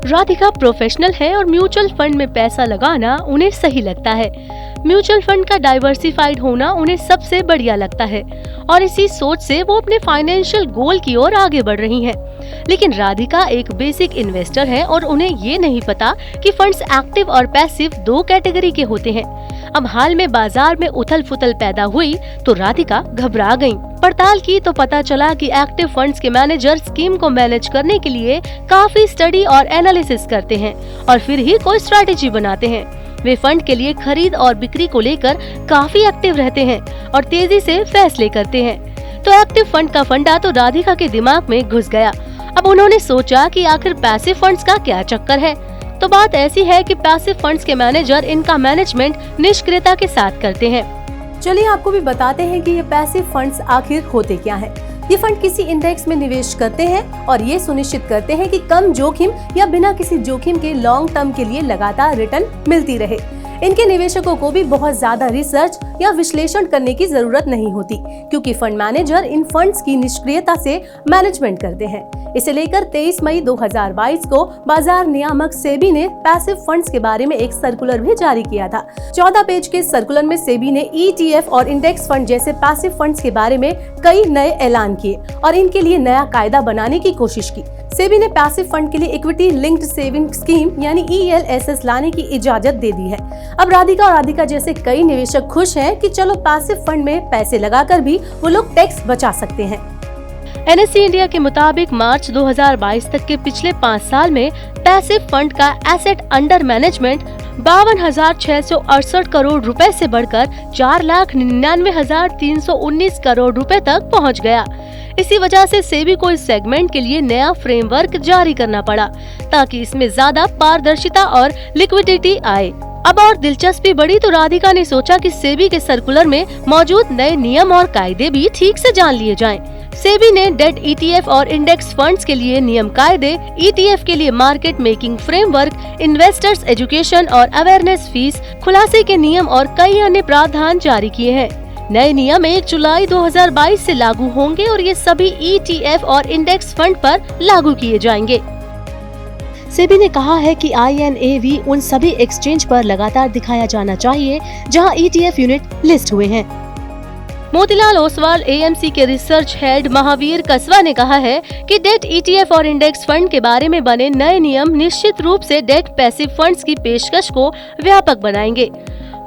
Radhika professional है और mutual fund में पैसा लगाना उन्हें सही लगता है। म्यूचुअल फंड का डाइवर्सिफाइड होना उन्हें सबसे बढ़िया लगता है और इसी सोच से वो अपने फाइनेंशियल गोल की ओर आगे बढ़ रही हैं। लेकिन राधिका एक बेसिक इन्वेस्टर है और उन्हें ये नहीं पता कि फंड्स एक्टिव और पैसिव दो कैटेगरी के होते हैं। अब हाल में बाजार में उथल फुथल पैदा हुई तो राधिका घबरा गयीं। पड़ताल की तो पता चला कि एक्टिव फंड्स के मैनेजर स्कीम को मैनेज करने के लिए काफी स्टडी और एनालिसिस करते हैं और फिर ही कोई स्ट्रैटेजी बनाते हैं। वे फंड के लिए खरीद और बिक्री को लेकर काफी एक्टिव रहते हैं और तेजी से फैसले करते हैं। तो एक्टिव फंड का फंडा तो राधिका के दिमाग में घुस गया। अब उन्होंने सोचा कि आखिर पैसिव फंड्स का क्या चक्कर है। तो बात ऐसी है कि पैसिव फंड्स के मैनेजर इनका मैनेजमेंट निष्क्रियता के साथ करते हैं। चलिए आपको भी बताते हैं कि ये पैसिव फंड्स आखिर होते क्या हैं। ये फंड किसी इंडेक्स में निवेश करते हैं और ये सुनिश्चित करते हैं कि कम जोखिम या बिना किसी जोखिम के लॉन्ग टर्म के लिए लगातार रिटर्न मिलती रहे। इनके निवेशकों को भी बहुत ज्यादा रिसर्च या विश्लेषण करने की जरूरत नहीं होती, क्योंकि फंड मैनेजर इन फंड्स की निष्क्रियता से मैनेजमेंट करते हैं। इसे लेकर 23 मई 2022 को बाजार नियामक सेबी ने पैसिव फंड्स के बारे में एक सर्कुलर भी जारी किया था। 14 पेज के सर्कुलर में सेबी ने ETF और इंडेक्स फंड जैसे पैसिव फंड्स के बारे में कई नए ऐलान किए और इनके लिए नया कायदा बनाने की कोशिश की। सेबी ने पैसिव फंड के लिए इक्विटी लिंक्ड सेविंग स्कीम यानी ELSS लाने की इजाजत दे दी है। अब राधिका और राधिका जैसे कई निवेशक खुश हैं कि चलो पैसिव फंड में पैसे लगाकर भी वो लोग टैक्स बचा सकते हैं। NSE इंडिया के मुताबिक मार्च 2022 तक के पिछले 5 साल में पैसिव फंड का एसेट अंडर मैनेजमेंट 52,668 करोड़ रुपए से बढ़कर 4,99,319 करोड़ रुपए तक पहुंच गया। इसी वजह से सेबी को इस सेगमेंट के लिए नया फ्रेमवर्क जारी करना पड़ा ताकि इसमें ज्यादा पारदर्शिता और लिक्विडिटी आए। अब और दिलचस्पी बढ़ी तो राधिका ने सोचा कि सेबी के सर्कुलर में मौजूद नए नियम और कायदे भी ठीक से जान लिए जाएं। सेबी ने डेट ETF और इंडेक्स फंड्स के लिए नियम कायदे, ETF के लिए market making framework, investors education और अवेयरनेस फीस, खुलासे के नियम और कई अन्य प्रावधान जारी किए हैं। नए नियम 1 जुलाई 2022 से लागू होंगे और ये सभी ETF और इंडेक्स फंड पर लागू किए जाएंगे। सेबी ने कहा है कि INAV उन सभी एक्सचेंज पर लगातार दिखाया जाना चाहिए जहां ETF यूनिट लिस्ट हुए हैं। मोतीलाल ओसवाल AMC के रिसर्च हेड महावीर कसवा ने कहा है कि डेट ETF और इंडेक्स फंड के बारे में बने नए नियम निश्चित रूप से डेट पैसिव फंड्स की पेशकश को व्यापक बनाएंगे।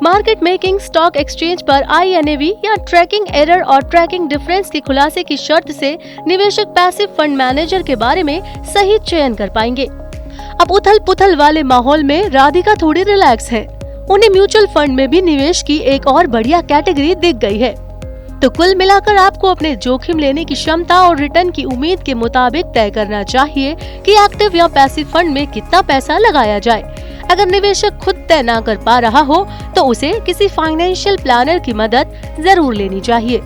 मार्केट मेकिंग स्टॉक एक्सचेंज पर INAV या ट्रैकिंग एरर और ट्रैकिंग डिफरेंस के खुलासे की शर्त से निवेशक पैसिव फंड मैनेजर के बारे में सही चयन कर पाएंगे। अब उथल पुथल वाले माहौल में राधिका थोड़ी रिलैक्स है। उन्हें म्यूचुअल फंड में भी निवेश की एक और बढ़िया कैटेगरी दिख गई है। तो कुल मिलाकर आपको अपने जोखिम लेने की क्षमता और रिटर्न की उम्मीद के मुताबिक तय करना चाहिए कि एक्टिव या पैसिव फंड में कितना पैसा लगाया जाए। अगर निवेशक खुद तय न कर पा रहा हो तो उसे किसी फाइनेंशियल प्लानर की मदद जरूर लेनी चाहिए।